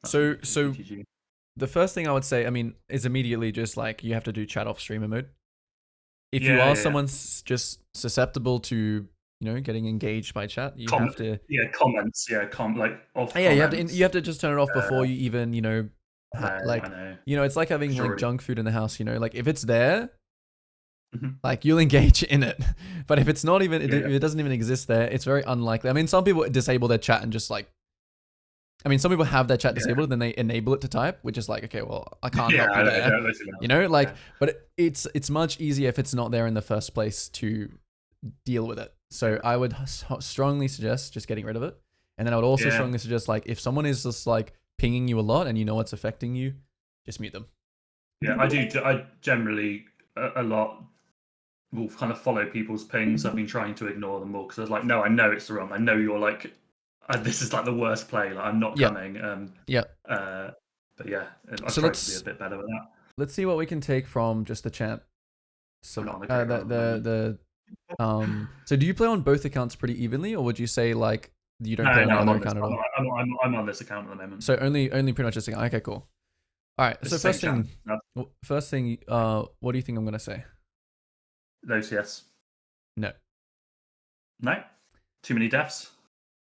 So OPGG. the first thing I would say, I mean, is immediately just like you have to do chat off streamer mode. If you Yeah, are yeah, yeah. someone just susceptible to, getting engaged by chat, you Com- have to. yeah, comments. Yeah, like off Yeah, you comments. have to just turn it off before you even, I know, I like, know. it's like having like Surely. junk food in the house. Like if it's there, Mhm. like you'll engage in it. But if it's not even, if Yeah, it doesn't even exist there, it's very unlikely. I mean, some people disable their chat and just like, I mean, some people have their chat yeah, disabled and then they enable it to type, which is like, okay, well, I can't yeah. help I you know. there, Literally, like, yeah, but it's much easier if it's not there in the first place to deal with it. So I would strongly suggest just getting rid of it. And then I would also yeah, strongly suggest, like, if someone is just like pinging you a lot and you know it's affecting you, just mute them. yeah. I do. I generally a lot will kind of follow people's pings. I've been trying to ignore them more because I was like, no, I know it's wrong. I know you're like, this is like the worst play. Like I'm not Yeah, coming. yeah. Uh, but yeah, I've So tried to be a bit better with that. let's see what we can take from just the chat. I'm So not on the great run at the moment. so do you play on both accounts pretty evenly, or would you say like you don't play No, on no, the I'm other on this. account at all? I'm on this account at the moment. So only pretty much this account. Okay, cool. All right. It's So the same channel. No, what do you think I'm gonna say? those yes. No. No. Too many deaths.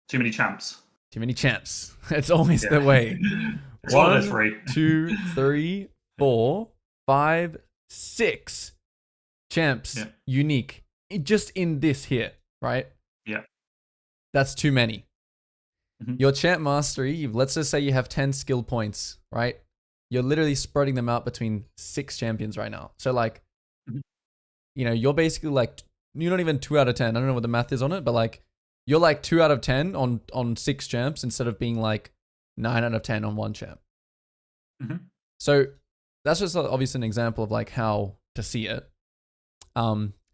Too many champs. Too many champs. It's always Yeah. the way. It's one of those 1, three. 2, 3, 4, 5, 6 champs Yeah. unique. Just in this here, right? Yeah. That's too many. Mhm. Your champ mastery, let's just say you have 10 skill points, right? You're literally spreading them out between 6 champions right now. So like, Mhm. you're basically like, you're not even 2 out of 10. I don't know what the math is on it, but like, you're like 2 out of 10 on 6 champs instead of being like 9 out of 10 on 1 champ. Mhm. So that's just obviously an example of like how to see it.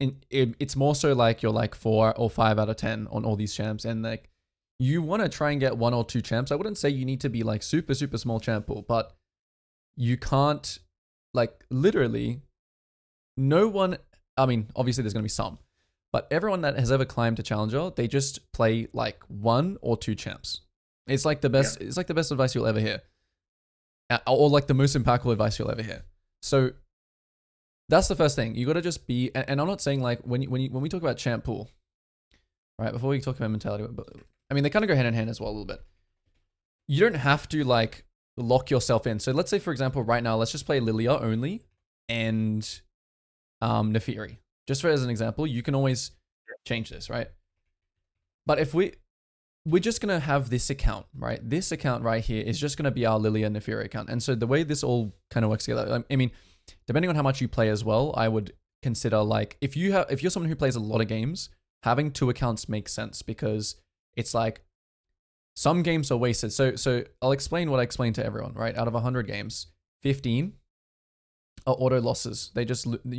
It's more so like you're like 4 or 5 out of 10 on all these champs, and like you want to try and get 1 or 2 champs. I wouldn't say you need to be like super small champ pool, but you can't, like, literally no one. I mean, obviously there's gonna be some, but everyone that has ever climbed to challenger, they just play like 1 or 2 champs. It's like the Yeah. best. It's like the best advice you'll ever hear, or like the most impactful advice you'll ever hear. So that's the first thing. You got to just be. And I'm not saying like when we talk about champ pool, right? Before we talk about mentality, but I mean they kind of go hand in hand as well a little bit. You don't have to like lock yourself in. So let's say, for example, right now, let's just play Lilia only and Nefiri. Just for as an example, you can always change this, right? But if we're just gonna have this account, right? This account right here is just gonna be our Lilia Nefiri account. And so the way this all kind of works together, I mean, depending on how much you play as well, I would consider like if you're someone who plays a lot of games, having 2 accounts makes sense because it's like some games are wasted. So I'll explain what I explained to everyone, right? Out of 100 games, 15 are auto losses. You're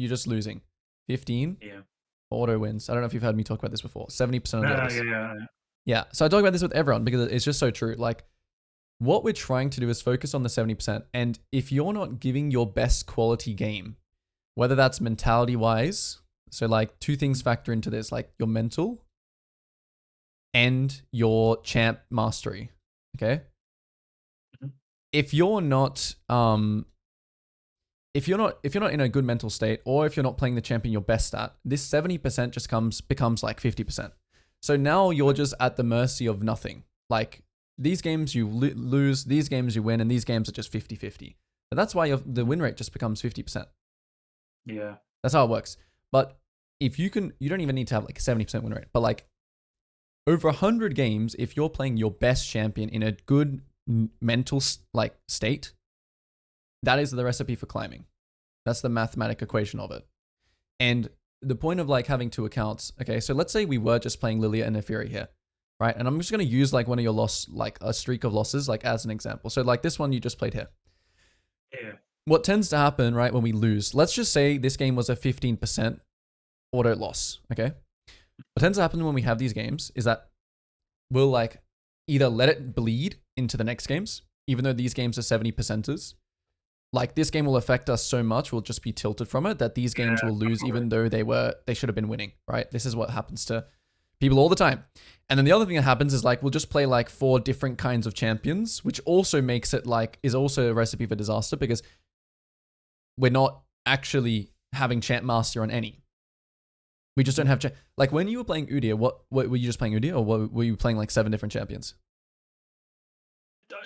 just losing. 15 Yeah. auto wins. I don't know if you've heard me talk about this before. 70% of the Yeah. others. Yeah. Yeah. So I talk about this with everyone because it's just so true. Like what we're trying to do is focus on the 70%. And if you're not giving your best quality game, whether that's mentality wise, so like 2 things factor into this, like your mental and your champ mastery. Okay. Mhm. If you're not if you're not in a good mental state, or if you're not playing the champion your best at, this 70% just becomes like 50%. So now you're just at the mercy of nothing. Like these games you lose, these games you win, and these games are just 50-50. But that's why the win rate just becomes 50%. Yeah. That's how it works. But if you don't even need to have like a 70% win rate. But like over 100 games, if you're playing your best champion in a good mental like state, that is the recipe for climbing. That's the mathematic equation of it. And the point of like having 2 accounts, okay, so let's say we were just playing Lilia and Nefiri here, right? And I'm just going to use like one of your like a streak of losses, like as an example. So like this one you just played here. Yeah. What tends to happen, right, when we lose, let's just say this game was a 15% auto loss, okay? What tends to happen when we have these games is that we'll like either let it bleed into the next games, even though these games are 70%ers. Like this game will affect us so much, we'll just be tilted from it, that these games will lose even though they should have been winning, right? This is what happens to people all the time. And then the other thing that happens is like we'll just play like 4 different kinds of champions, which also makes it like is also a recipe for disaster because we're not actually having champ master on any. We just don't have like when you were playing Udyr, what were you just playing Udyr or were you playing like 7 different champions?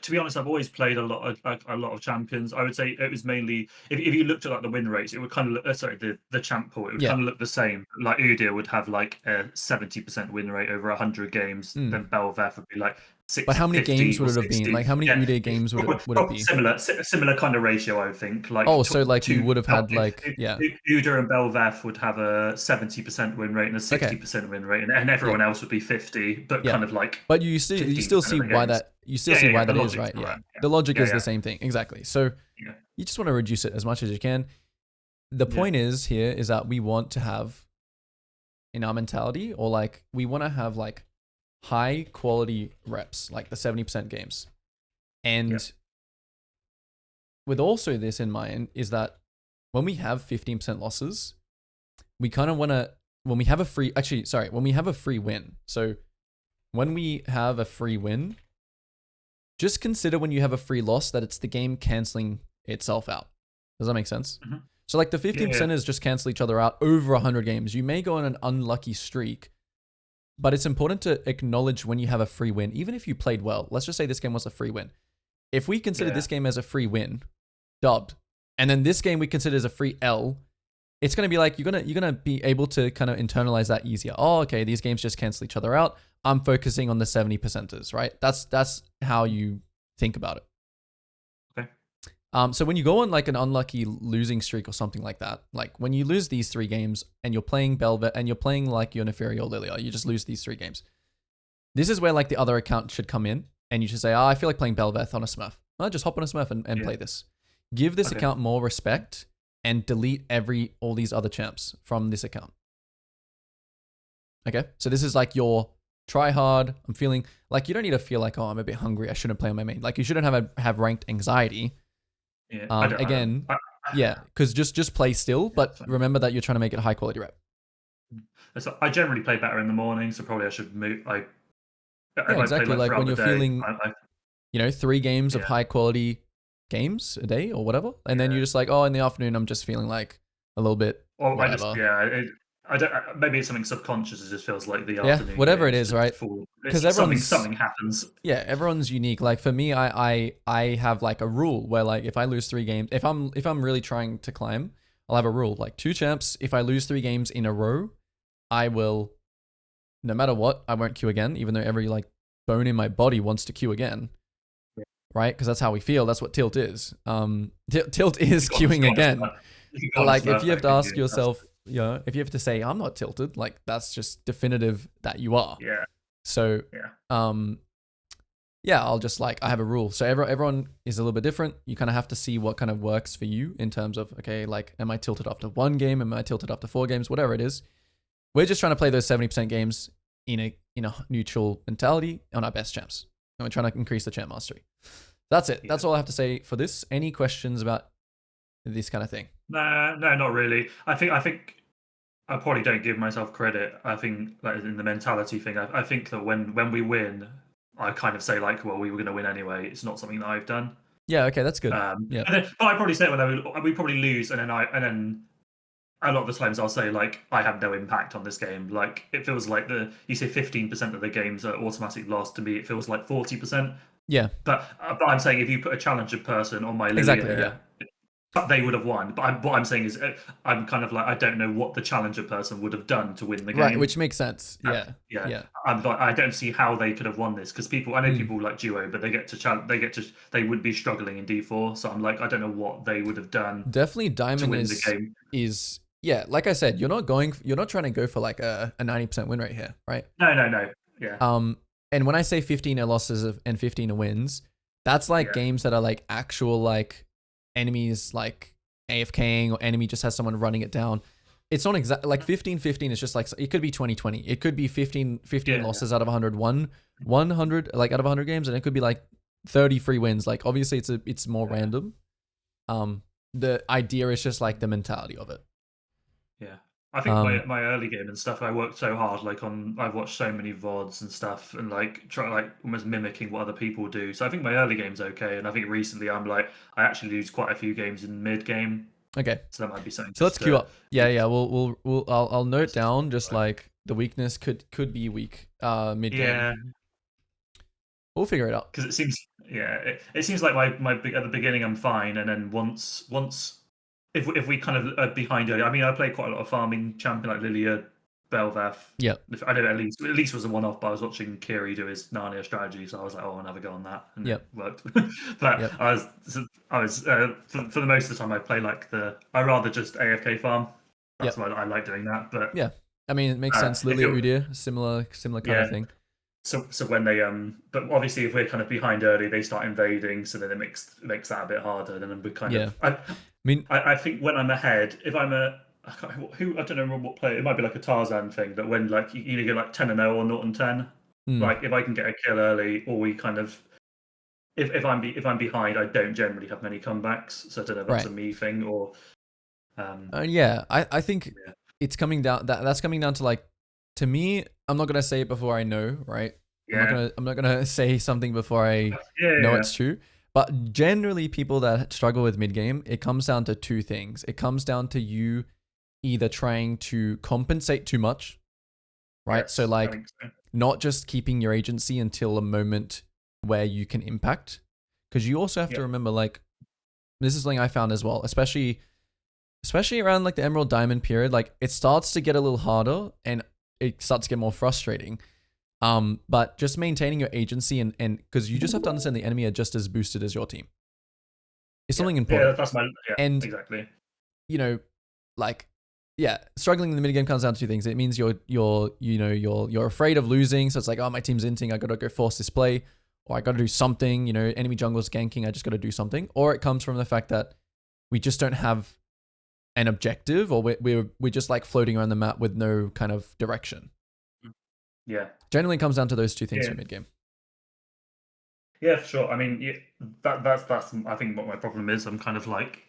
To be honest, I've always played a lot of champions. I would say it was mainly if you looked at like the win rates, it would kind of look, the champ pool, it would kind of look the same. Like Udyr would have like a 70% win rate over 100 games. Then Bel'Veth would be like 60. But how many games would it have been? Like how many Udyr games would it be? Similar kind of ratio, I would think. Like so like you would have had like Udyr and Bel'Veth would have a 70% win rate and a 60% win rate, and everyone else would be 50. But kind of like. But you still see why that is, right? Yeah. The logic is the same thing. Exactly. So you just want to reduce it as much as you can. The point is that we want to have in our mentality, or like we want to have like high quality reps, like the 70% games. And with also this in mind is that when we have 15% losses, we kind of want to, when we have a free win. So when we have a free win, just consider when you have a free loss that it's the game canceling itself out. Does that make sense? Mm-hmm. So like the 15% is just cancel each other out over 100 games. You may go on an unlucky streak, but it's important to acknowledge when you have a free win, even if you played well. Let's just say this game was a free win. If we consider this game as a free win, dubbed, and then this game we consider as a free L, it's going to be like, you're going to be able to kind of internalize that easier. Oh, okay, these games just cancel each other out. I'm focusing on the 70%ers, right? That's how you think about it. So when you go on like an unlucky losing streak or something like that, like when you lose these 3 games and you're playing Bel'Veth and you're playing like your Nefaria or Lilia, you just lose these 3 games. This is where like the other account should come in and you should say, I feel like playing Bel'Veth on a Smurf. Well, just hop on a Smurf and play this. Give this account more respect and delete all these other champs from this account. Okay, so this is like your try hard. I'm feeling like you don't need to feel like, oh, I'm a bit hungry, I shouldn't play on my main. Like you shouldn't have ranked anxiety. Because just play still, but remember that you're trying to make it a high quality rep. So I generally play better in the morning, so probably I should move. Exactly. Like when you're feeling, 3 games of high quality games a day or whatever, and then you're just like, oh, in the afternoon I'm just feeling like a little bit. Or I don't. Maybe it's something subconscious. It just feels like the afternoon. Whatever it is, right? Because something happens. Yeah, everyone's unique. Like for me, I have like a rule where like if I lose 3 games, if I'm really trying to climb, I'll have a rule like 2 champs. If I lose 3 games in a row, I will, no matter what, I won't queue again, even though every like bone in my body wants to queue again. Right? Because that's how we feel. That's what tilt is. Tilt is queuing again. Like if you have to ask yourself. If you have to say I'm not tilted, like that's just definitive that you are. Yeah. So I'll just like I have a rule. So everyone is a little bit different. You kind of have to see what kind of works for you in terms of like am I tilted after 1 game? Am I tilted after 4 games? Whatever it is. We're just trying to play those 70% games in a neutral mentality on our best champs, and we're trying to increase the champ mastery. That's it. That's all I have to say for this. Any questions about this kind of thing? No, not really. I think I probably don't give myself credit. I think like in the mentality thing, I think that when we win, I kind of say like, well, we were going to win anyway. It's not something that I've done. Yeah, okay, that's good. But I probably say when we probably lose, and then a lot of the times I'll say like I have no impact on this game. Like it feels like you say 15% of the games are automatic lost. To me, it feels like 40%. Yeah. But I'm saying if you put a challenger person on my Lilia, they would have won. But what I'm saying is, I'm kind of like I don't know what the challenger person would have done to win the game. Right, which makes sense. Yeah. I'm like I don't see how they could have won this because I know people like Duo, but they would be struggling in D4. So I'm like I don't know what they would have done. Definitely, Diamond is like I said, you're not trying to go for like a 90% win rate here, right? No. Yeah. And when I say 15 losses and 15 wins, that's like games that are like actual like enemies like AFKing or enemy just has someone running it down. It's not exactly like 15-15 is just like it could be 20-20. It could be 15 losses out of 100, 100 like out of 100 games, and it could be like 30 free wins. Like obviously it's more random. The idea is just like the mentality of it. Yeah. I think my early game and stuff, I worked so hard. Like I've watched so many VODs and stuff, and like try like almost mimicking what other people do. So I think my early game's okay, and I think recently I actually lose quite a few games in mid game. Okay. So that might be something. So let's queue up. Yeah, keep- yeah. I'll note down just like the weakness could be weak mid game. Yeah, We'll figure it out. because it seems it seems like at the beginning I'm fine, and then once if we kind of are behind early. I mean, I played quite a lot of farming champion like Lilia, Belvath. Yeah. I know at least was a one off, but I was watching Kiri do his Narnia strategy, so I was like, oh, I'll never go on that, and it worked. But Yep. I was for the most of the time I play like I rather just AFK farm. That's why I like doing that. But yeah, I mean it makes sense. Lilia Udyr, similar kind of thing. So when they but obviously if we're kind of behind early, they start invading, so then it makes that a bit harder. Then we kind of I think when I'm ahead, if I'm I don't know what player, it might be like a Tarzan thing that when like you either get like 10-0 or 0-10. Like if I can get a kill early, or we kind of if I'm behind, I don't generally have many comebacks. So I don't know if that's a me thing or yeah, I think it's coming down that's coming down to like, to me, I'm not gonna say it before I know, right? Yeah. I'm not gonna say something before I know it's true. But generally, people that struggle with mid game, it comes down to two things. It comes down to you either trying to compensate too much, right? Yes, so like not just keeping your agency until a moment where you can impact, because you also have to remember, like, this is something I found as well, especially around like the Emerald Diamond period. Like it starts to get a little harder and it starts to get more frustrating. But just maintaining your agency and because you just have to understand the enemy are just as boosted as your team. It's something important. Yeah, that's and exactly. You know, like, yeah, struggling in the mid game comes down to two things. It means you're afraid of losing, so it's like, oh, my team's inting, I gotta go force this play, or I gotta do something. You know, enemy jungle's ganking, I just gotta do something. Or it comes from the fact that we just don't have an objective, or we're just like floating around the map with no kind of direction. Yeah. Generally, it comes down to those two things for mid game. Yeah, for sure. I mean, that's I think what my problem is. I'm kind of like,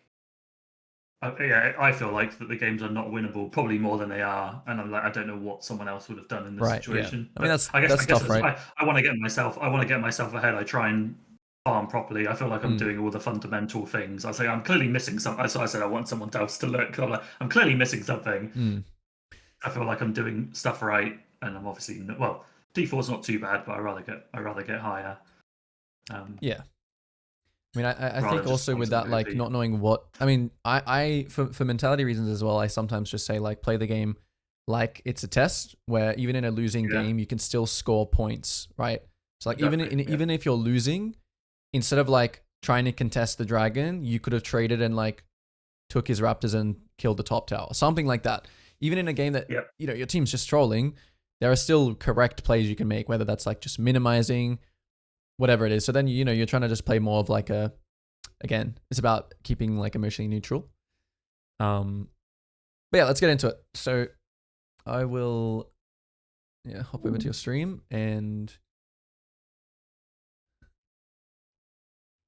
I feel like that the games are not winnable, probably more than they are, and I'm like, I don't know what someone else would have done in this situation. Yeah. I mean, I guess tough, right? I want to get myself ahead. I try and farm properly. I feel like I'm doing all the fundamental things. I say I'm clearly missing something. So I said I want someone else to look. I'm clearly missing something. I feel like I'm doing stuff right, and I'm obviously D4 is not too bad, but I rather get higher. Yeah. I mean, I think also with that, like, not knowing what, I mean, I for mentality reasons as well, I sometimes just say, like, play the game like it's a test, where even in a losing game, you can still score points, right? So like, even if you're losing, instead of like trying to contest the dragon, you could have traded and like took his raptors and killed the top tower, something like that. Even in a game that you know your team's just trolling, there are still correct plays you can make, whether that's like just minimizing, whatever it is. So then, you know, you're trying to just play more of like again, it's about keeping like emotionally neutral. But yeah, let's get into it. So I will, hop over to your stream, and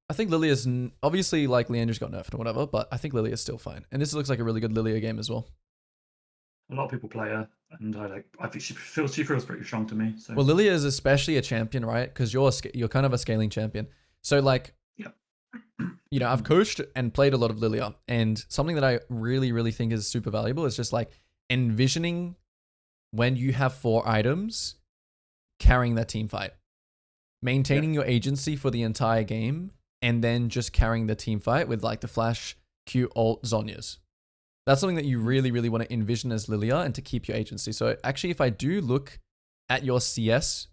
I think Lilia's obviously, like, Leandra's got nerfed or whatever, but I think Lilia's still fine. And this looks like a really good Lilia game as well. A lot of people play her, and I think she feels pretty strong to me. So. Well, Lilia is especially a champion, right? Because you're kind of a scaling champion. So like, you know, I've coached and played a lot of Lilia, and something that I really, really think is super valuable is just like envisioning when you have 4 items carrying that team fight, maintaining your agency for the entire game, and then just carrying the team fight with like the flash, Q, ult, Zhonya's. That's something that you really, really want to envision as Lilia, and to keep your agency. So actually, if I do look at your CS,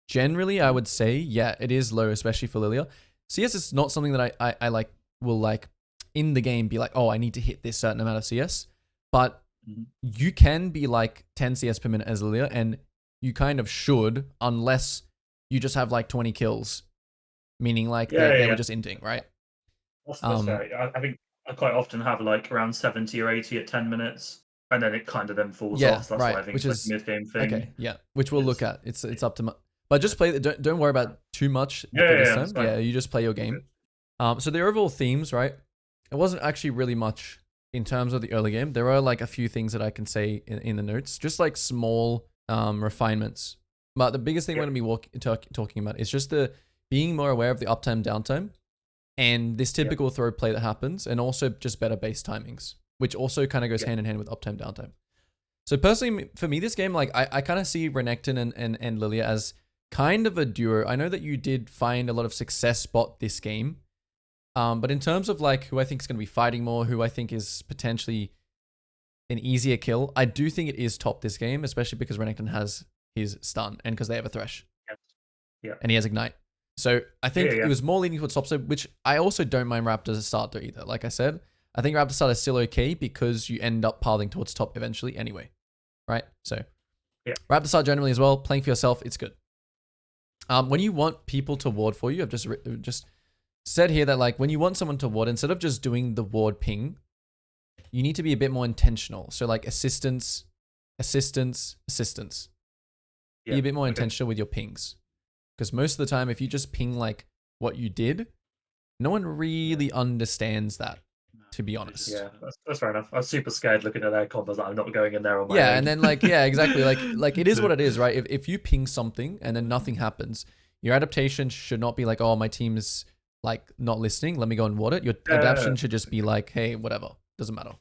generally I would say, yeah, it is low, especially for Lilia. CS is not something that I like will like in the game be like, oh, I need to hit this certain amount of CS. But you can be like 10 CS per minute as Lilia, and you kind of should, unless you just have like 20 kills, meaning like they were just inting, right? That's fair. I think I quite often have like around 70 or 80 at 10 minutes, and then it kind of then falls off. So that's why I think it's like a mid-game thing. Okay, yeah, which we'll look at. It's up to but just play. Don't worry about too much for this time. Yeah, you just play your game. So the overall themes, right? It wasn't actually really much in terms of the early game, there are like a few things that I can say in the notes, just like small refinements. But the biggest thing we're going to be talking about is just the being more aware of the uptime, downtime, and this typical throw play that happens, and also just better base timings, which also kind of goes hand in hand with uptime, downtime. So personally, for me, this game, like I kind of see Renekton and Lilia as kind of a duo. I know that you did find a lot of success spot this game. But in terms of like who I think is going to be fighting more, who I think is potentially an easier kill, I do think it is top this game, especially because Renekton has his stun and because they have a Thresh. Yeah. And he has Ignite. So I think it was more leaning towards top side, which I also don't mind Raptors as a starter either. Like I said, I think Raptor starter is still okay because you end up pathing towards top eventually anyway. Right? So Raptor start generally as well, playing for yourself, it's good. When you want people to ward for you, I've just said here that like when you want someone to ward, instead of just doing the ward ping, you need to be a bit more intentional. So like assistance. Be a bit more intentional with your pings. Because most of the time, if you just ping like what you did, no one really understands that, to be honest. Yeah, that's fair enough. I was super scared looking at their combos that I'm not going in there on my own. Yeah, and then like, yeah, exactly. Like it is what it is, right? If you ping something and then nothing happens, your adaptation should not be like, oh, my team is like not listening, let me go and ward it. Your adaptation should just be like, hey, whatever, doesn't matter.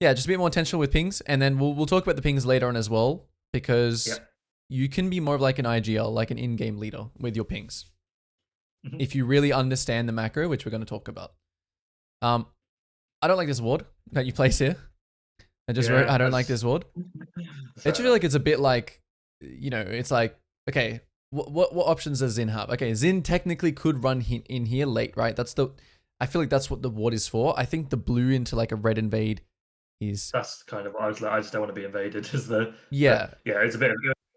Yeah, just a bit more intentional with pings, and then we'll talk about the pings later on as well, because you can be more of like an IGL, like an in-game leader with your pings. If you really understand the macro, which we're going to talk about. I don't like this ward that you place here. I just wrote, I don't like this ward. I feel like it's a bit like, you know, it's like, okay, what options does Xin have? Okay, Xin technically could run in here late, right? I feel like that's what the ward is for. I think the blue into like a red invade is... That's kind of what I was like, I just don't want to be invaded. It's a bit of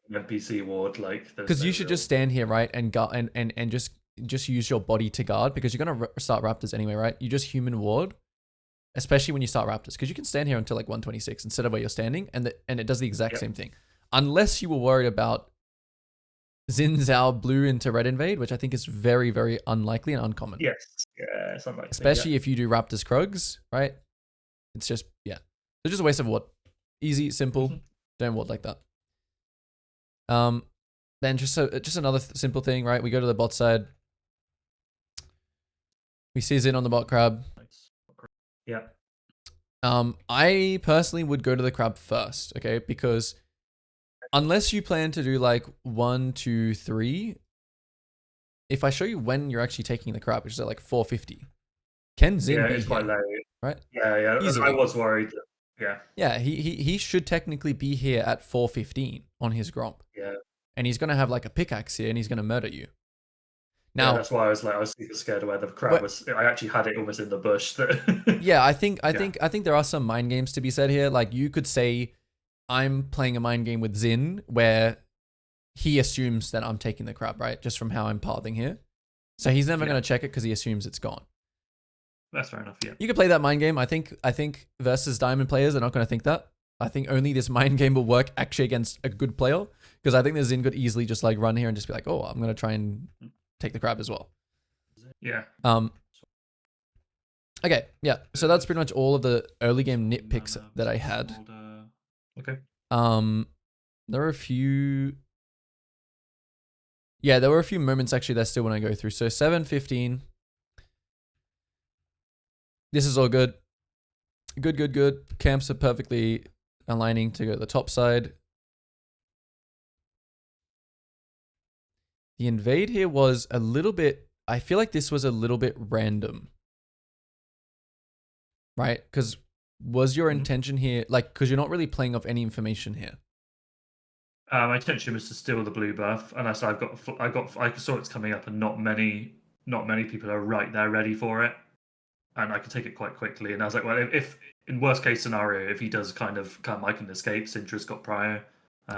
an NPC ward, like... Because you should just stand here, right? And guard, and just use your body to guard, because you're going to start Raptors anyway, right? You just human ward, especially when you start Raptors, because you can stand here until like 126 instead of where you're standing, and it does the exact same thing. Unless you were worried about Xin Zhao blue into red invade, which I think is very, very unlikely and uncommon. Yes, yeah, it's unlikely. Especially if you do Raptors Krugs, right? It's just, it's just a waste of ward. Easy, simple, don't ward like that. Then just another simple thing, right? We go to the bot side. We see Xin on the bot crab. Yeah. I personally would go to the crab first, okay? Because unless you plan to do like 1, 2, 3, if I show you when you're actually taking the crab, which is at like 450, can Xin be it's here? quite low. Right? Yeah. Easily. I was worried. Yeah, he should technically be here at 415 on his Gromp. Yeah. And he's gonna have like a pickaxe here, and he's gonna murder you. Now, that's why I was super scared of where the crab was. I actually had it almost in the bush. Yeah, I think there are some mind games to be said here. Like you could say, I'm playing a mind game with Xin where he assumes that I'm taking the crab, right? Just from how I'm pathing here. So he's never gonna check it because he assumes it's gone. That's fair enough. Yeah. You could play that mind game. I think versus diamond players, they're not gonna think that. I think only this mind game will work actually against a good player, because I think the Xin could easily just like run here and just be like, oh, I'm gonna try and take the crab as well. Yeah. Okay, yeah. So that's pretty much all of the early game nitpicks that I had. Okay. There were a few. Yeah, there were a few moments actually that I still want to go through. So 7:15. This is all good. Good. Camps are perfectly aligning to go to the top side. The invade here was a little bit, I feel like this was a little bit random. Right? Because was your intention here, like, because you're not really playing off any information here. My intention was to steal the blue buff, and I saw I saw it's coming up, and not many people are right there ready for it, and I could take it quite quickly. And I was like, well, if in worst case scenario, if he does kind of come, I can escape. Sintra's got prior.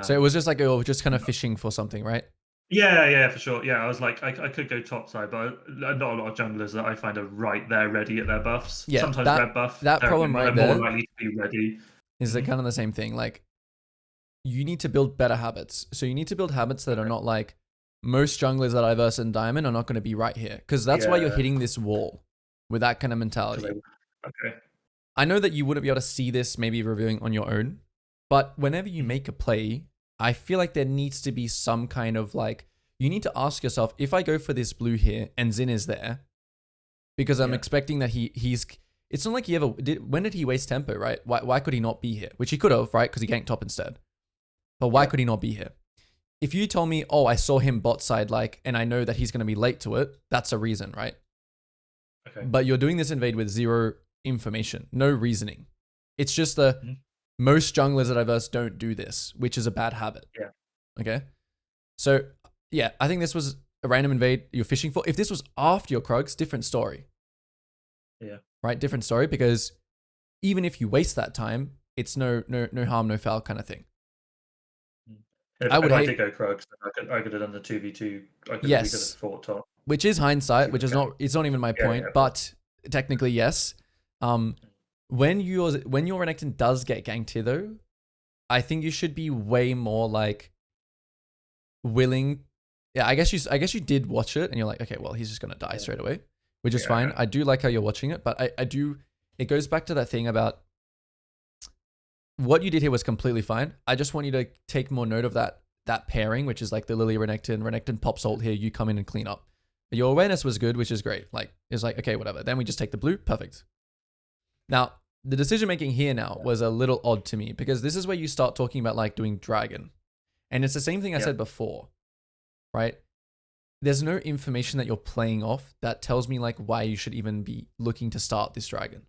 So it was just like, just kind of fishing for something, right? Yeah, for sure. Yeah, I was like, I could go top side, but not a lot of junglers that I find are right there ready at their buffs. Yeah, sometimes red buff. That problem right there there more likely to be ready. Is kind of the same thing. Like, you need to build better habits. So you need to build habits that are not like most junglers that I verse in Diamond are not going to be right here, because that's why you're hitting this wall with that kind of mentality. Okay. I know that you wouldn't be able to see this maybe reviewing on your own, but whenever you make a play, I feel like there needs to be some kind of like, you need to ask yourself, if I go for this blue here and Zin is there, because I'm expecting that he's, it's not like he ever did, when did he waste tempo, right? Why could he not be here? Which he could have, right? Because he ganked top instead. But why could he not be here? If you told me, oh, I saw him bot side like, and I know that he's going to be late to it, that's a reason, right? Okay. But you're doing this invade with zero information, no reasoning. It's just the most junglers that I've versed don't do this, which is a bad habit. Yeah. Okay. So yeah, I think this was a random invade you're fishing for. If this was after your Krugs, different story. Yeah. Right, different story, because even if you waste that time, it's no harm, no foul kind of thing. If I did go Krugs, I could have done the 2v2. We could have fought top. Which is hindsight, which is not, it's not even my point, but technically yes. When your Renekton does get ganked here though, I think you should be way more like willing. Yeah, I guess you did watch it and you're like, okay, well, he's just gonna die straight away, which is fine. I do like how you're watching it, but I do, it goes back to that thing about what you did here was completely fine. I just want you to take more note of that pairing, which is like the Lily Renekton pops ult here, you come in and clean up. Your awareness was good, which is great. Like, it's like, okay, whatever. Then we just take the blue, perfect. Now, the decision making here now was a little odd to me, because this is where you start talking about like doing dragon. And it's the same thing I said before, right? There's no information that you're playing off that tells me like why you should even be looking to start this dragon.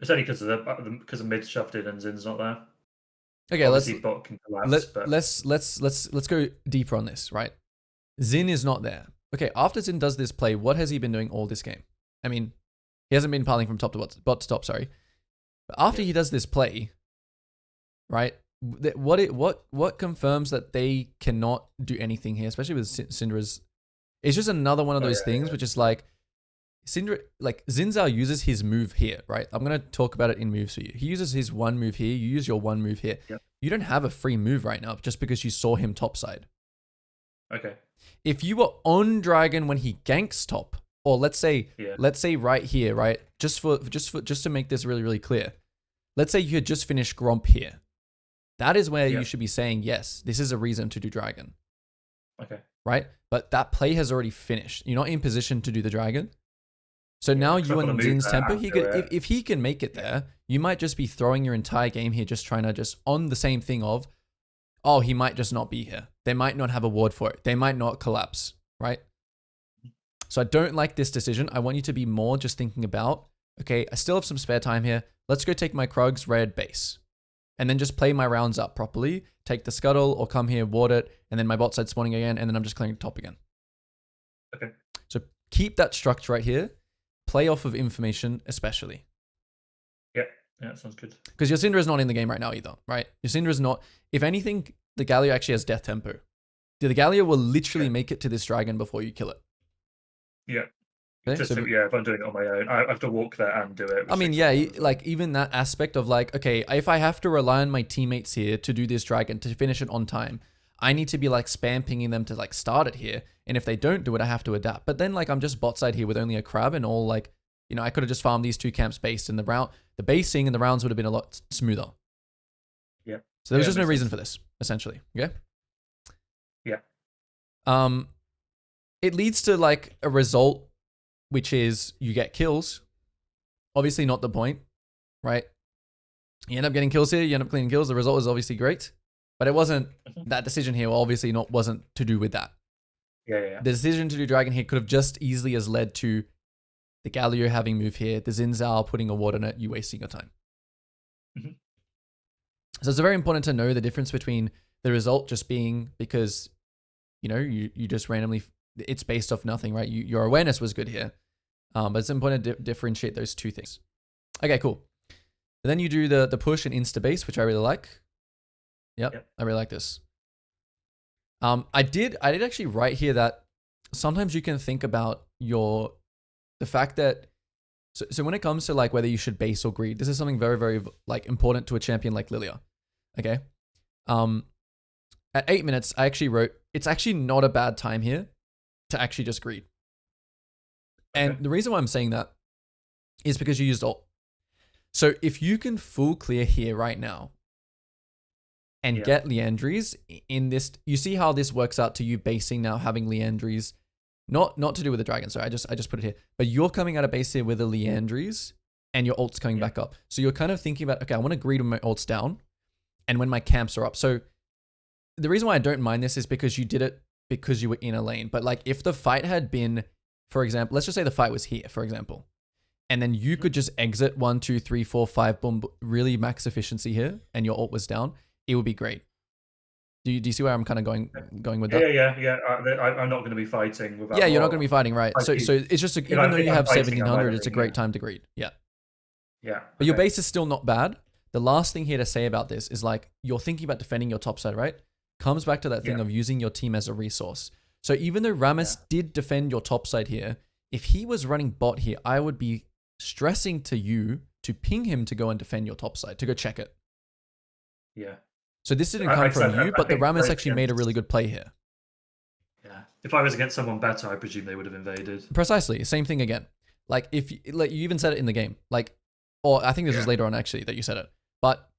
It's only because of mid shoved in and Zin's not there. Okay, obviously bot can collapse, let's go deeper on this, right? Zin is not there. Okay, after Zin does this play, what has he been doing all this game? I mean, he hasn't been piling from top to bot to top, sorry. But after he does this play, right? What confirms that they cannot do anything here, especially with Syndra's? It's just another one of those things, which is like, Syndra, like Xin Zhao uses his move here, right? I'm going to talk about it in moves for you. He uses his one move here. You use your one move here. Yep. You don't have a free move right now just because you saw him topside. Okay. If you were on dragon when he ganks top, or let's say right here, right? Just to make this really, really clear. Let's say you had just finished Gromp here. That is where you should be saying, yes, this is a reason to do dragon. Okay. Right? But that play has already finished. You're not in position to do the dragon. So now you and Zin's tempo, he could, if he can make it there, you might just be throwing your entire game here, just trying to just on the same thing of, oh, he might just not be here. They might not have a ward for it. They might not collapse, right? So I don't like this decision. I want you to be more just thinking about, okay, I still have some spare time here. Let's go take my Krugs red base. And then just play my rounds up properly, take the scuttle or come here, ward it, and then my bot side spawning again, and then I'm just clearing top again. Okay. So keep that structure right here. Play off of information, especially. Yeah, that sounds good. Because your Syndra is not in the game right now either, right? Your Syndra is not. If anything, the Galio actually has death tempo. The Galio will literally make it to this dragon before you kill it. Yeah. Okay? If I'm doing it on my own, I have to walk there and do it. I mean, like even that aspect of like, okay, if I have to rely on my teammates here to do this dragon, to finish it on time, I need to be like spam pinging them to like start it here. And if they don't do it, I have to adapt. But then like I'm just bot side here with only a crab and all like, you know, I could have just farmed these two camps based and the basing and the rounds would have been a lot smoother. Yeah. So there was just no reason for this, essentially. Okay. Yeah. It leads to like a result, which is you get kills. Obviously not the point, right? You end up getting kills here. You end up cleaning kills. The result is obviously great. But it wasn't, that decision here obviously wasn't to do with that. Yeah. The decision to do dragon here could have just easily as led to the Galio having move here, the Xin Zhao putting a ward on it, you wasting your time. So it's very important to know the difference between the result just being because, you know, you just randomly, it's based off nothing, right? Your awareness was good here. But it's important to differentiate those two things. Okay, cool. And then you do the push and insta base, which I really like. Yep. I really like this. I did actually write here that sometimes you can think about the fact that, so when it comes to like whether you should base or greed, this is something very, very like important to a champion like Lilia. Okay. At 8 minutes, I actually wrote, it's actually not a bad time here to actually just greed. And the reason why I'm saying that is because you used ult. So if you can full clear here right now and get Liandry's in this, you see how this works out to you basing now having Liandry's, not to do with the dragon. Sorry, I just put it here. But you're coming out of base here with a Liandry's and your ult's coming back up. So you're kind of thinking about, okay, I want to greed when my ult's down and when my camps are up. So the reason why I don't mind this is because you did it because you were in a lane. But like if the fight had been, for example, let's just say the fight was here, for example, and then you could just exit 1, 2, 3, 4, 5, boom, really max efficiency here, and your ult was down, it would be great. Do you see where I'm kind of going with that? Yeah. I'm not going to be fighting without. Yeah, you're not going to be fighting, right? So it's just even though you have 1700, it's a great time to greed. Yeah. Yeah. But your base is still not bad. The last thing here to say about this is like you're thinking about defending your top side, right? Comes back to that thing of using your team as a resource. So even though Rammus did defend your top side here, if he was running bot here, I would be stressing to you to ping him to go and defend your top side, to go check it. Yeah. So this didn't come from you, but the Rammus actually made a really good play here. Yeah. If I was against someone better, I presume they would have invaded. Precisely. Same thing again. Like if like you even said it in the game, like, or I think this was later on actually that you said it, but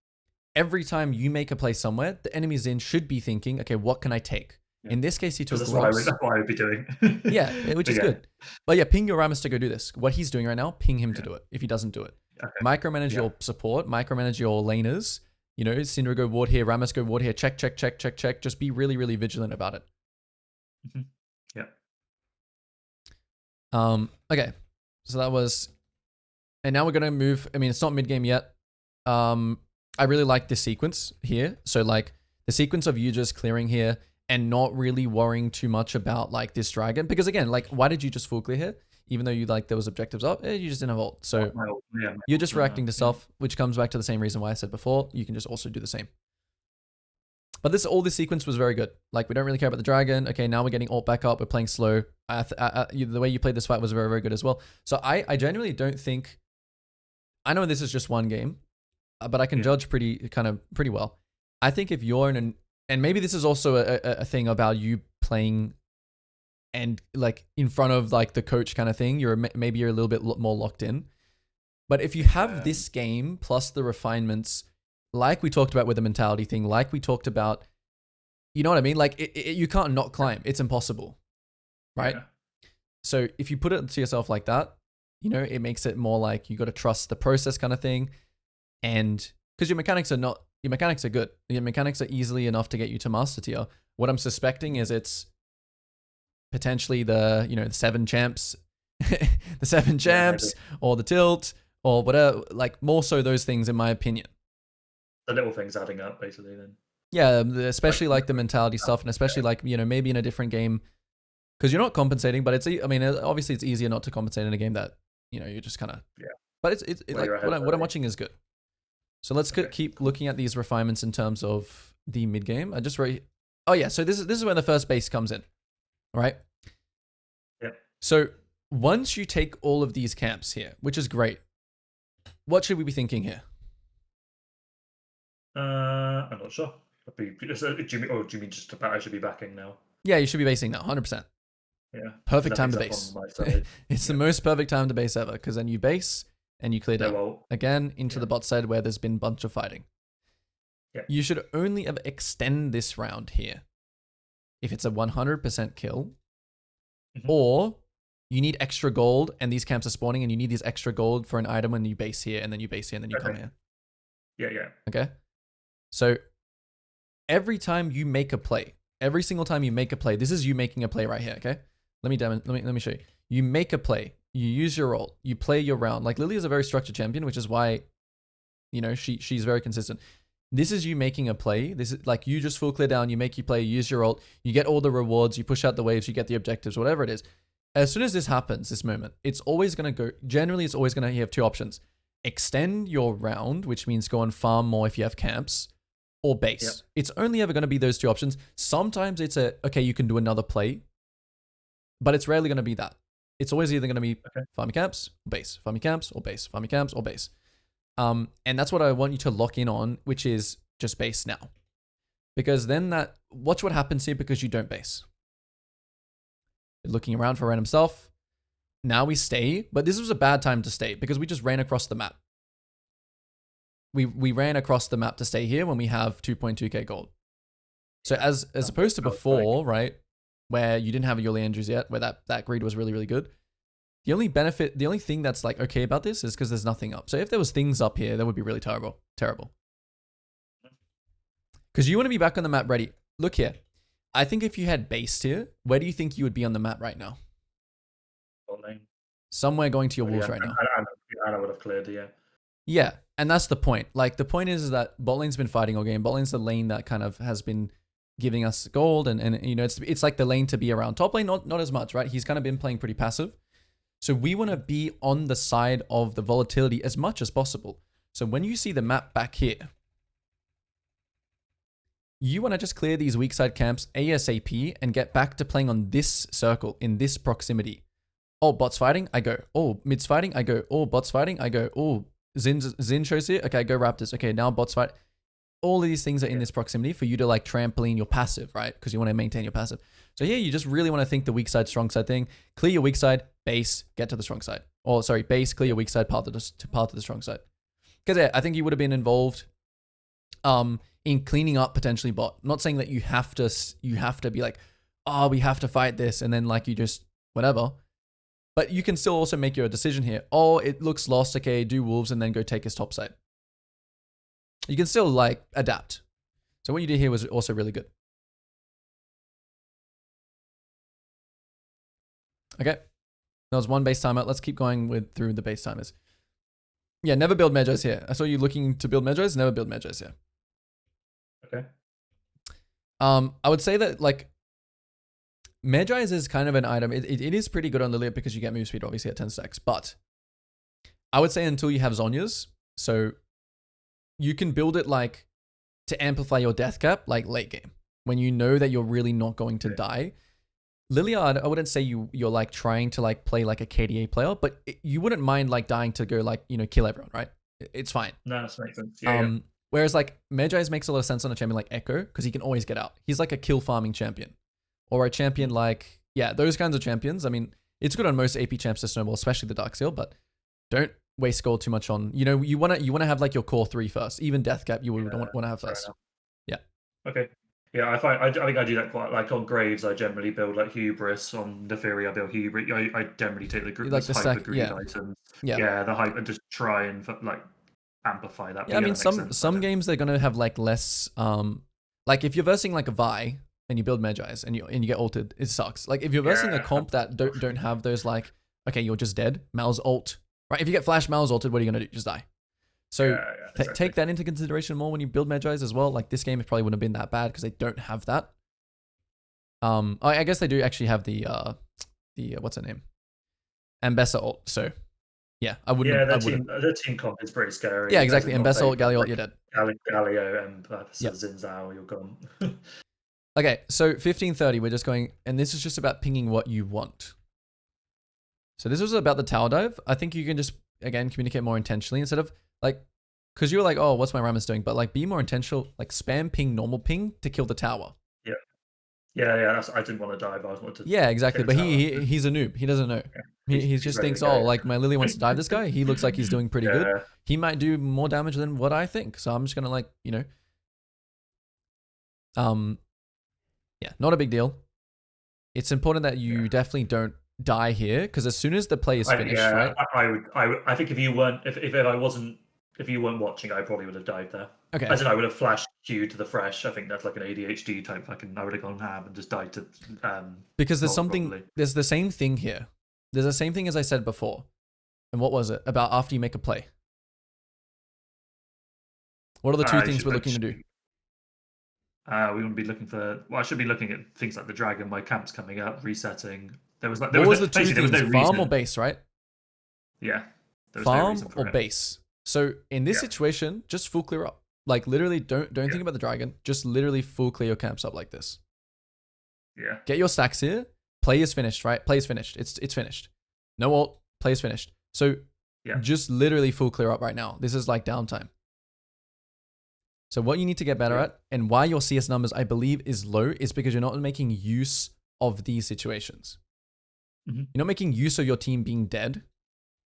every time you make a play somewhere, the enemies in should be thinking, okay, what can I take? Yeah. In this case, he took that's what I would be doing. Yeah, which is good. But yeah, ping your Rammus to go do this. What he's doing right now, ping him to do it if he doesn't do it. Okay. Micromanage your support, micromanage your laners. You know, Syndra go ward here, Rammus go ward here, check. Just be really, really vigilant about it. Yeah. Okay. So that was, and now we're going to move. I mean, it's not mid-game yet. I really like this sequence here. So like the sequence of you just clearing here and not really worrying too much about like this dragon. Because again, like why did you just full clear here? Even though you like there was objectives up, you just didn't have ult. So you're just reacting to self, which comes back to the same reason why I said before. You can just also do the same. But all this sequence was very good. Like we don't really care about the dragon. Okay, now we're getting ult back up. We're playing slow. The way you played this fight was very, very good as well. So I genuinely don't think, I know this is just one game, but I can judge pretty well. I think if you're in and maybe this is also a thing about you playing and like in front of like the coach kind of thing, maybe you're a little bit more locked in. But if you have this game plus the refinements, like we talked about with the mentality thing, like we talked about, you know what I mean? Like you can't not climb. It's impossible, right? Yeah. So if you put it to yourself like that, you know, it makes it more like you got to trust the process kind of thing. And because your mechanics are good. Your mechanics are easily enough to get you to master tier. What I'm suspecting is it's potentially the 7 champs, the 7 champs or the tilt or whatever, like more so those things in my opinion. The little things adding up basically then. Yeah, especially like the mentality stuff and especially like, maybe in a different game because you're not compensating, but obviously it's easier not to compensate in a game that, you're just kind of, but it's like what I'm watching is good. So let's keep looking at these refinements in terms of the mid game. I just wrote, oh yeah, so this is when the first base comes in, all right? Yep. So once you take all of these camps here, which is great, what should we be thinking here? I'm not sure. Do you mean just about I should be backing now? Yeah, you should be basing now, 100%. Yeah. Perfect time to base. It's the most perfect time to base ever because then you base and you clear down again into the bot side where there's been a bunch of fighting. Yeah. You should only ever extend this round here if it's a 100% kill or you need extra gold and these camps are spawning and you need this extra gold for an item when you base here and then you base here and then you come here. Yeah. Okay. So every time you make a play, every single time you make a play, this is you making a play right here. Okay. Let me show you. You make a play. You use your ult. You play your round. Like Lily is a very structured champion, which is why, she's very consistent. This is you making a play. This is like you just full clear down. You make your play. You use your ult. You get all the rewards. You push out the waves. You get the objectives. Whatever it is. As soon as this happens, this moment, it's always going to go. Generally, it's always going to have 2 options: extend your round, which means go and farm more if you have camps, or base. Yep. It's only ever going to be those 2 options. Sometimes it's okay, you can do another play, but it's rarely going to be that. It's always either going to be farm your camps, or base, farm your camps, or base, farm your camps, or base. And that's what I want you to lock in on, which is just base now. Because then watch what happens here because you don't base. You're looking around for random stuff. Now we stay, but this was a bad time to stay because we just ran across the map. We ran across the map to stay here when we have 2.2k gold. So as opposed to before, right, where you didn't have your Leandros yet, where that greed was really, really good. The only benefit, the only thing that's like okay about this is because there's nothing up. So if there was things up here, that would be really terrible. Because you want to be back on the map ready. Look here. I think if you had based here, where do you think you would be on the map right now? Somewhere going to your wolves right now. I would have cleared, yeah. Yeah, and that's the point. Like, the point is that bot lane's been fighting all game. Bot lane's the lane that kind of has been giving us gold, and you know, it's like the lane to be around. Top lane, not as much, right? He's kind of been playing pretty passive. So we want to be on the side of the volatility as much as possible. So when you see the map back here, you want to just clear these weak side camps ASAP and get back to playing on this circle, in this proximity. Oh, bot's fighting, I go. Oh, mid's fighting, I go. Oh, bot's fighting, I go. Oh, Zin shows here. Okay, go Raptors. Okay, now bot's fight. All of these things are in this proximity for you to like trampoline your passive, right? Because you want to maintain your passive. So here you just really want to think the weak side, strong side thing. Clear your weak side, base, get to the strong side. Or sorry, base, clear your weak side, path to the strong side. Because yeah, I think you would have been involved in cleaning up potentially bot. Not saying that you have to be like, oh, we have to fight this, and then like you just whatever. But you can still also make your decision here. Oh, it looks lost. Okay, do wolves and then go take his top side. You can still like adapt. So what you did here was also really good. Okay. That was one base timer. Let's keep going through the base timers. Yeah, never build Medjais here. I saw you looking to build Medjais. Never build Medjais here. Okay. I would say that like Medjais is kind of an item. It is pretty good on Lilia because you get move speed obviously at 10 stacks. But I would say until you have Zhonya's, so you can build it like to amplify your death cap like late game when you know that you're really not going to die. Lilia, I wouldn't say you're like trying to like play like a KDA player, but you wouldn't mind like dying to go like, you know, kill everyone, right? It's fine. No, that makes sense. Yeah. Whereas like Medjais makes a lot of sense on a champion like Echo because he can always get out. He's like a kill farming champion. Or a champion like, yeah, those kinds of champions. I mean, it's good on most AP champs to snowball, especially the Dark Seal, but don't waste gold too much on, you know, you want to have like your core 3 first. Even death cap you would want to have first. Yeah. Okay. Yeah, I think I do that quite like on Graves. I generally build like Hubris. On Neferi, I build Hubris. I generally take the group like the hyper greed items. Yeah, the hype and just try and like amplify that. Yeah, I mean some games they're gonna have like less like if you're versing like a Vi and you build Medjais and you get ulted, it sucks. Like if you're versing a comp that don't have those like, okay, you're just dead, Mal's ult. Right? If you get flash Mal's ulted, what are you gonna do? Just die. So exactly. Take that into consideration more when you build Medjais as well. Like this game probably wouldn't have been that bad because they don't have that. I guess they do actually have the what's her name? Ambessa ult. So yeah, I wouldn't. Yeah, the team comp is pretty scary. Yeah, exactly. Ambessa ult, Galio ult, you're dead. Galio and Zinzao, you're gone. Okay, so 1530, we're just going, and this is just about pinging what you want. So this was about the tower dive. I think you can just, again, communicate more intentionally instead of like, because you're like, oh, what's my Rammus doing? But like, be more intentional, like spam ping, normal ping to kill the tower. Yeah. I didn't want to dive. I wanted to. Yeah, exactly. But he's a noob. He doesn't know. Yeah. He just thinks, oh, like my Lily wants to dive this guy. He looks like he's doing pretty good. He might do more damage than what I think. So I'm just gonna like, you know, yeah, not a big deal. It's important that you definitely don't die here because as soon as the play is finished, right? I think if you weren't watching, I probably would have dived there. Okay. As in, I would have flashed Q to the fresh. I think that's like an ADHD type. I would have gone ham and just died to. Because there's there's the same thing here. There's the same thing as I said before. And what was it about after you make a play? What are the two things we're looking to do? We wouldn't be looking for. Well, I should be looking at things like the dragon. My camp's coming up, resetting. What was the two things? Farm or base, right? Yeah. Farm or base. So in this situation, just full clear up. Like literally, don't think about the dragon. Just literally full clear your camps up like this. Yeah. Get your stacks here. Play is finished, right? Play is finished. It's finished. No ult. Play is finished. So just literally full clear up right now. This is like downtime. So what you need to get better at, and why your CS numbers, I believe, is low, is because you're not making use of these situations. Mhm. You're not making use of your team being dead.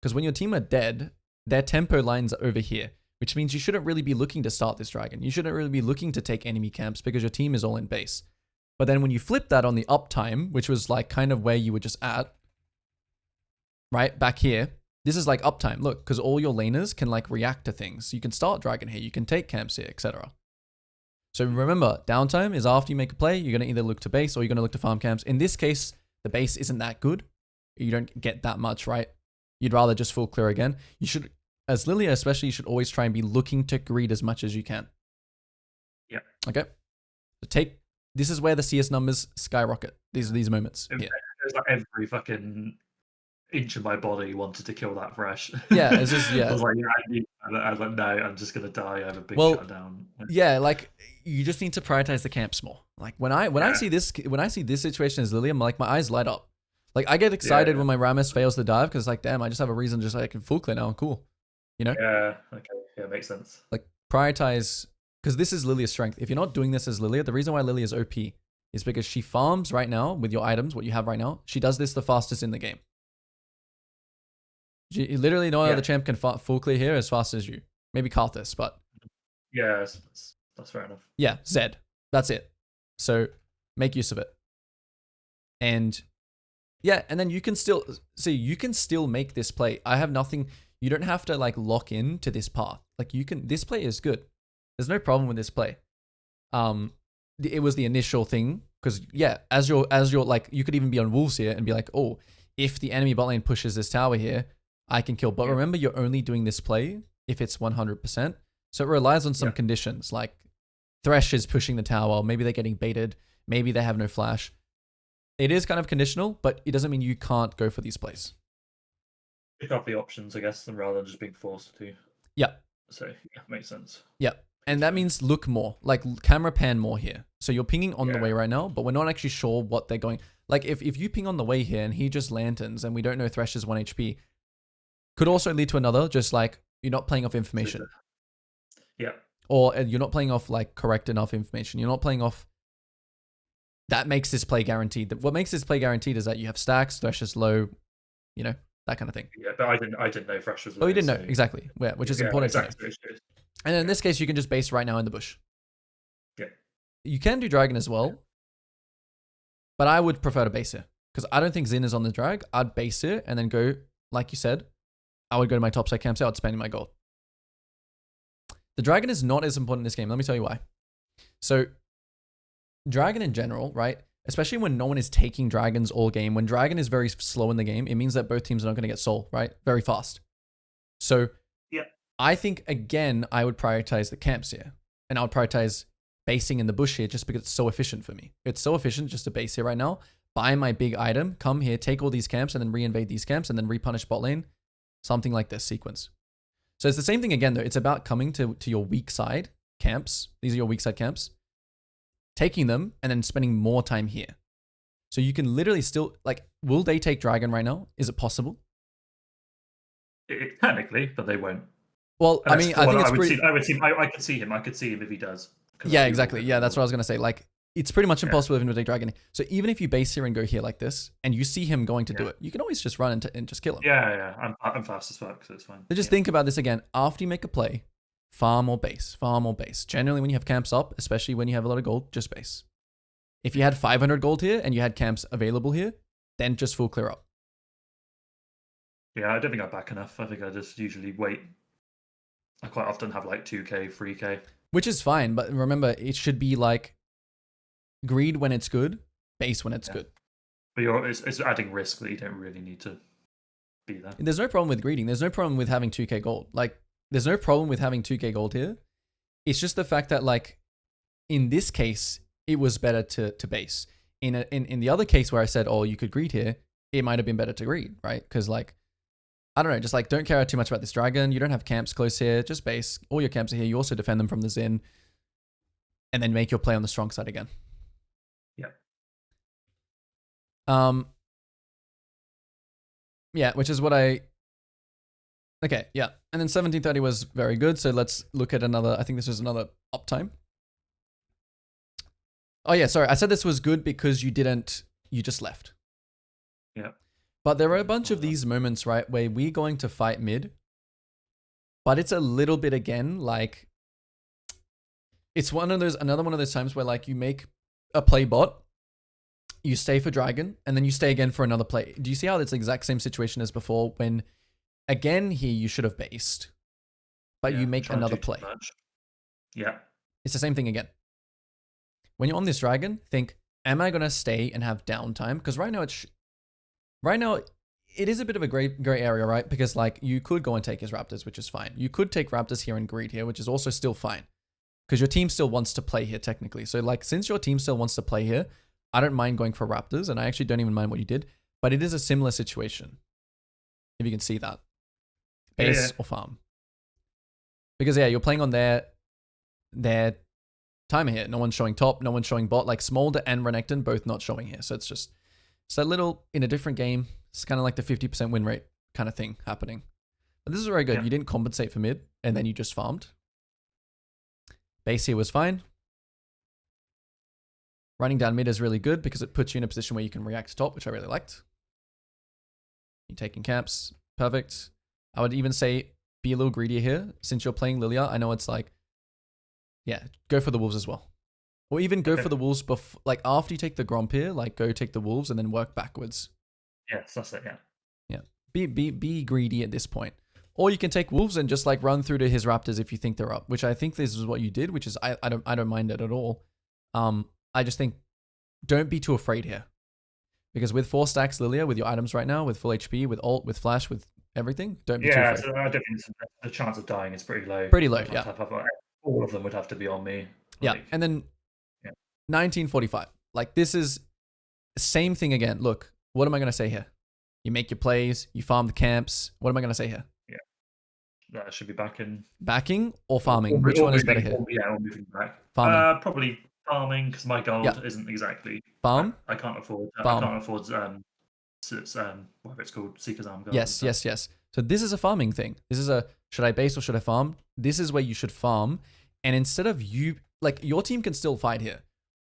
Because when your team are dead, their tempo lines are over here, which means you shouldn't really be looking to start this dragon. You shouldn't really be looking to take enemy camps because your team is all in base. But then when you flip that on the uptime, which was like kind of where you were just at, right back here, this is like uptime. Look, because all your laners can like react to things. You can start dragon here, you can take camps here, etc. So remember, downtime is after you make a play, you're going to either look to base or you're going to look to farm camps. In this case, the base isn't that good. You don't get that much, right? You'd rather just full clear again. You should, as Lilia especially, you should always try and be looking to greed as much as you can. Yeah. Okay. So this is where the CS numbers skyrocket. These moments. It was like every fucking inch of my body wanted to kill that fresh. Yeah, it's just, yeah. I was like, no, I'm just gonna die. I have a big shutdown. Yeah, like you just need to prioritize the camps more. Like when I see this situation as Lily, I'm like, my eyes light up. Like I get excited when my Rammus fails the dive because like, damn, I just have a reason to just like full clear now. Cool, you know? Yeah. Okay. Yeah, makes sense. Like prioritize, because this is Lilia's strength. If you're not doing this as Lilia, the reason why Lilia is OP is because she farms right now with your items, what you have right now. She does this the fastest in the game. Literally no other champ can full clear here as fast as you. Maybe Karthus, but yeah, that's fair enough. Yeah, Zed. That's it. So make use of it. And yeah, and then you can still make this play. I have nothing. You don't have to like lock in to this path. Like this play is good. There's no problem with this play. It was the initial thing because yeah, as you're like, you could even be on wolves here and be like, oh, if the enemy bot lane pushes this tower here, I can kill. But remember, you're only doing this play if it's 100%. So it relies on some conditions like Thresh is pushing the tower. Maybe they're getting baited. Maybe they have no flash. It is kind of conditional, but it doesn't mean you can't go for these plays. Pick up the options, I guess, rather than just being forced to. Yeah. So yeah, makes sense. Yeah. And that means look more, like camera pan more here. So you're pinging on the way right now, but we're not actually sure what they're going. Like if you ping on the way here and he just lanterns and we don't know Thresh is 1 HP, could also lead to another, just like you're not playing off information. Yeah. Or you're not playing off like correct enough information. You're not playing off. That makes this play guaranteed. What makes this play guaranteed is that you have stacks, Thresh is low, you know, that kind of thing. Yeah, but I didn't know Thresh was low. Oh, you didn't know, exactly. Yeah, which is important to know. And in this case, you can just base right now in the bush. Yeah. You can do dragon as well, but I would prefer to base here because I don't think Xin is on the drag. I'd base it and then go, like you said, I would go to my topside camps. I would spend my gold. The dragon is not as important in this game. Let me tell you why. So dragon in general, right? Especially when no one is taking dragons all game. When dragon is very slow in the game, it means that both teams are not going to get soul, right? Very fast. So yeah, I think, again, I would prioritize the camps here. And I would prioritize basing in the bush here just because it's so efficient for me. It's so efficient just to base here right now. Buy my big item, come here, take all these camps, and then re-invade these camps, and then repunish bot lane. Something like this sequence. So it's the same thing again, though. It's about coming to your weak side camps. These are your weak side camps. Taking them, and then spending more time here. So you can literally still, like, will they take dragon right now? Is it possible? Technically, but they won't. Well, I mean, I think it's pretty... I could see him. I could see him if he does. Yeah, exactly. Yeah, that's what I was going to say. Like, it's pretty much impossible for him to take dragon. So even if you base here and go here like this, and you see him going to do it, you can always just run and just kill him. Yeah. I'm fast as fuck, so it's fine. So just think about this again. After you make a play, farm or base, farm or base. Generally, when you have camps up, especially when you have a lot of gold, just base. If you had 500 gold here and you had camps available here, then just full clear up. Yeah, I don't think I back enough. I think I just usually wait. I quite often have like 2k, 3k. Which is fine, but remember, it should be like greed when it's good, base when it's good. But it's adding risk that you don't really need to be there. There's no problem with greeding. There's no problem with having 2k gold. Like, there's no problem with having 2k gold here. It's just the fact that, like, in this case, it was better to base. In the other case where I said, oh, you could greed here, it might have been better to greed, right? Because, like, I don't know, just like don't care too much about this dragon. You don't have camps close here, just base. All your camps are here. You also defend them from the Xin. And then make your play on the strong side again. Yeah. Yeah, which is what I... Okay, yeah. And then 1730 was very good. So let's look at another... I think this was another uptime. Oh yeah, sorry. I said this was good because you just left. Yeah. But there are a bunch of these moments, right, where we're going to fight mid, but it's a little bit again like it's another one of those times where like you make a play bot, you stay for dragon, and then you stay again for another play. Do you see how it's the exact same situation as before when again here you should have based, but you make another play. Yeah. It's the same thing again. When you're on this dragon, think, am I going to stay and have downtime? Because right now it is a bit of a gray area, right? Because like you could go and take his raptors, which is fine. You could take raptors here and greed here, which is also still fine. Because your team still wants to play here technically. So like since your team still wants to play here, I don't mind going for raptors, and I actually don't even mind what you did. But it is a similar situation. If you can see that. Base or farm. Because yeah, you're playing on their timer here. No one's showing top, no one's showing bot. Like Smolder and Renekton both not showing here. So it's a little in a different game. It's kind of like the 50% win rate kind of thing happening. But this is very good. Yeah. You didn't compensate for mid, and then you just farmed. Base here was fine. Running down mid is really good because it puts you in a position where you can react to top, which I really liked. You're taking camps. Perfect. I would even say be a little greedier here. Since you're playing Lilia, I know it's like, yeah, go for the wolves as well. Or even go for the wolves before, like after you take the Gromp here, like go take the wolves and then work backwards. Yes, that's it, yeah. Yeah. Be greedy at this point. Or you can take wolves and just like run through to his raptors if you think they're up, which I think this is what you did, which is I don't mind it at all. I just think don't be too afraid here. Because with 4 stacks Lilia, with your items right now, with full HP, with ult, with flash, with everything, don't be too afraid. Yeah, so I don't think the chance of dying is pretty low. Pretty low, yeah. All of them would have to be on me. Like, yeah, and then 1945. Like this is same thing again. Look, what am I going to say here? You make your plays, you farm the camps. What am I going to say here? Yeah. That should be backing. Backing or farming? Which one is better here? Or moving back. Farming. Probably farming because my gold isn't exactly farm. I can't afford. Farm. I can't afford whatever it's called, Seeker's Arm gold. Yes. So this is a farming thing. This is a should I base or should I farm? This is where you should farm. And instead of you, like your team can still fight here,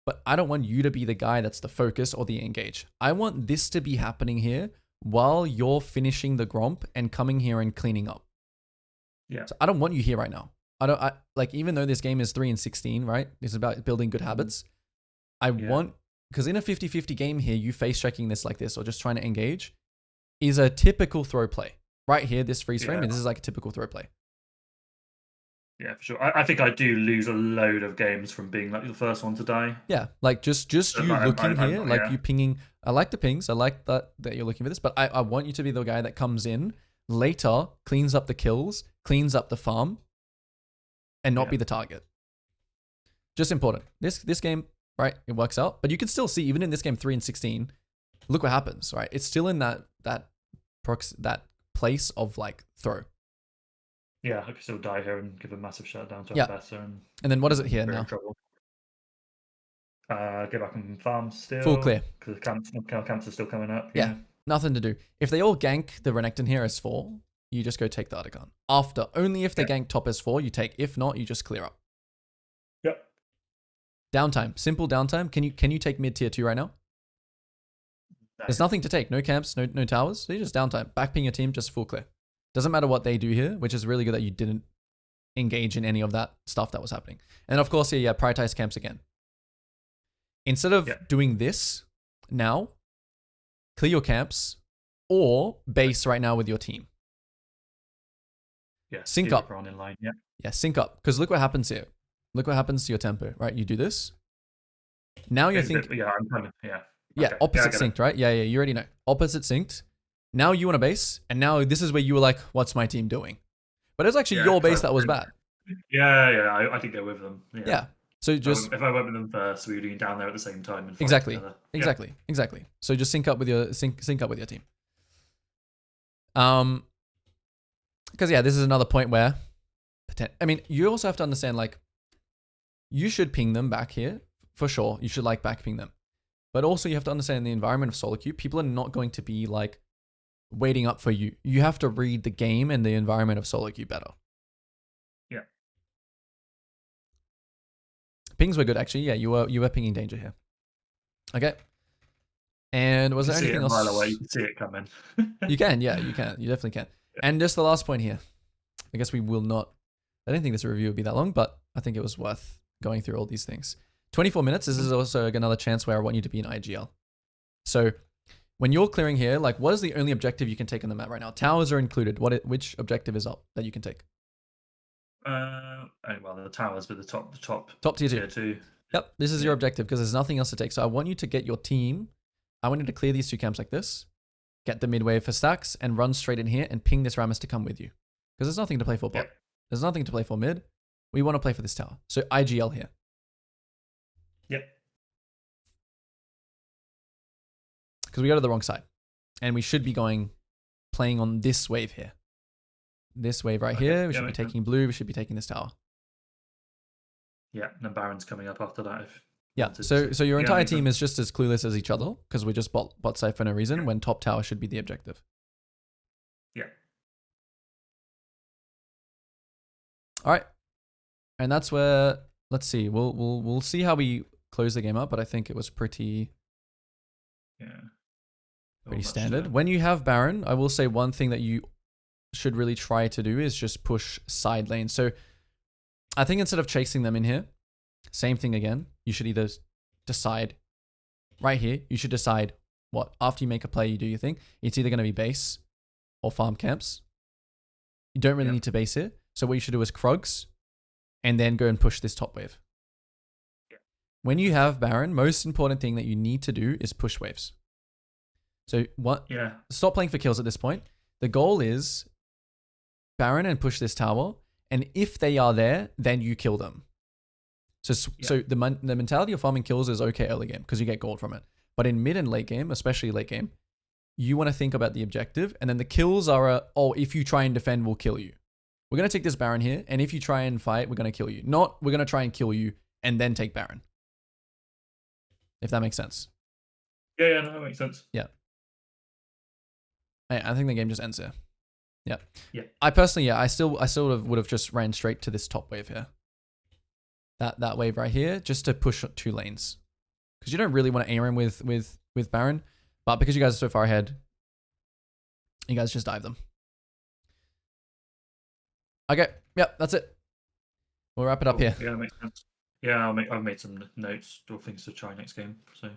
but I don't want you to be the guy that's the focus or the engage. I want this to be happening here while you're finishing the Gromp and coming here and cleaning up. Yeah. So I don't want you here right now. Like, even though this game is 3-16, right? This is about building good habits. I want, because in a 50-50 game here, you face checking this like this or just trying to engage is a typical throw play. Right here, this freeze frame, and this is like a typical throw play. Yeah, for sure. I think I do lose a load of games from being like the first one to die. Yeah, like just you looking here, like you pinging. I like the pings. I like that you're looking for this, but I want you to be the guy that comes in later, cleans up the kills, cleans up the farm, and not be the target. Just important. This game, right? It works out, but you can still see even in this game 3-16, look what happens, right? It's still in that place of like throw. Yeah, I could still die here and give a massive shutdown to a better. And then what is it here now? Trouble. Go back and farm still. Full clear. Because camps are still coming up. Yeah, nothing to do. If they all gank the Renekton here as 4, you just go take the other gun. After, only if they gank top as 4, you take. If not, you just clear up. Yep. Downtime. Simple downtime. Can you take mid tier 2 right now? No. There's nothing to take. No camps, no towers. So you just downtime. Backping your team, just full clear. Doesn't matter what they do here, which is really good that you didn't engage in any of that stuff that was happening. And of course, here, prioritize camps again. Instead of doing this now, clear your camps or base right now with your team. Yeah, sync up. In line, yeah, sync up. Because look what happens here. Look what happens to your tempo, right? You do this. Now you're thinking... I'm kind of, Yeah, okay. opposite synced, right? Yeah, you already know. Opposite synced. Now you want a base, and now this is where you were like, what's my team doing? But it's actually your base that was bad. Yeah, I did go with them. Yeah. So just... If I went with them first, we would be down there at the same time. And exactly. So just sync up with your team. Because this is another point where... I mean, you also have to understand, like, you should ping them back here, for sure. You should, like, back ping them. But also you have to understand in the environment of solo queue, people are not going to be, like, waiting up for you. You have to read the game and the environment of solo queue better. Yeah. Pings were good, actually. Yeah, you were pinging danger here. Okay. And was You there can see it anything a mile away. else? You can see it coming. You can, yeah, you can. You definitely can. And just the last point here. I guess we will not. I didn't think this review would be that long, but I think it was worth going through all these things. 24 minutes. This is also another chance where I want you to be in IGL. So when you're clearing here, like, what is the only objective you can take on the map right now? Towers are included. Which objective is up that you can take? Well, the towers, but the top Top tier 2. tier 2. Yep, this is your objective because there's nothing else to take. So I want you to get your team. I want you to clear these 2 camps like this, get the mid wave for stacks, and run straight in here and ping this Rammus to come with you. Because there's nothing to play for bot. Yep. There's nothing to play for mid. We want to play for this tower. So IGL here. Yep. Because we go to the wrong side. And we should be playing on this wave here. This wave right here. We should be taking blue. We should be taking this tower. Yeah, and then Baron's coming up after that. Yeah, so your entire team is just as clueless as each other because we just bot side for no reason when top tower should be the objective. Yeah. All right. And that's where, let's see, we'll see how we close the game up, but I think it was pretty standard. When you have Baron, I will say one thing that you should really try to do is just push side lane. So I think instead of chasing them in here, same thing again. You should either decide right here. You should decide what, after you make a play, you do your thing. It's either going to be base or farm camps. You don't really need to base here. So what you should do is Krugs and then go and push this top wave. When you have Baron, most important thing that you need to do is push waves. So what? Stop playing for kills at this point. The goal is Baron and push this tower. And if they are there, then you kill them. So the mentality of farming kills is okay early game because you get gold from it. But in mid and late game, especially late game, you want to think about the objective. And then the kills are, if you try and defend, we'll kill you. We're going to take this Baron here. And if you try and fight, we're going to kill you. Not, we're going to try and kill you and then take Baron. If that makes sense. Yeah, no, that makes sense. Yeah. I think the game just ends here. Yeah. Yeah. I personally, I still would have just ran straight to this top wave here. That wave right here, just to push 2 lanes. Because you don't really want to aim him with Baron. But because you guys are so far ahead, you guys just dive them. Okay. Yep, that's it. We'll wrap it up here. Yeah, that makes sense. Yeah, I've made some notes or things to try next game. So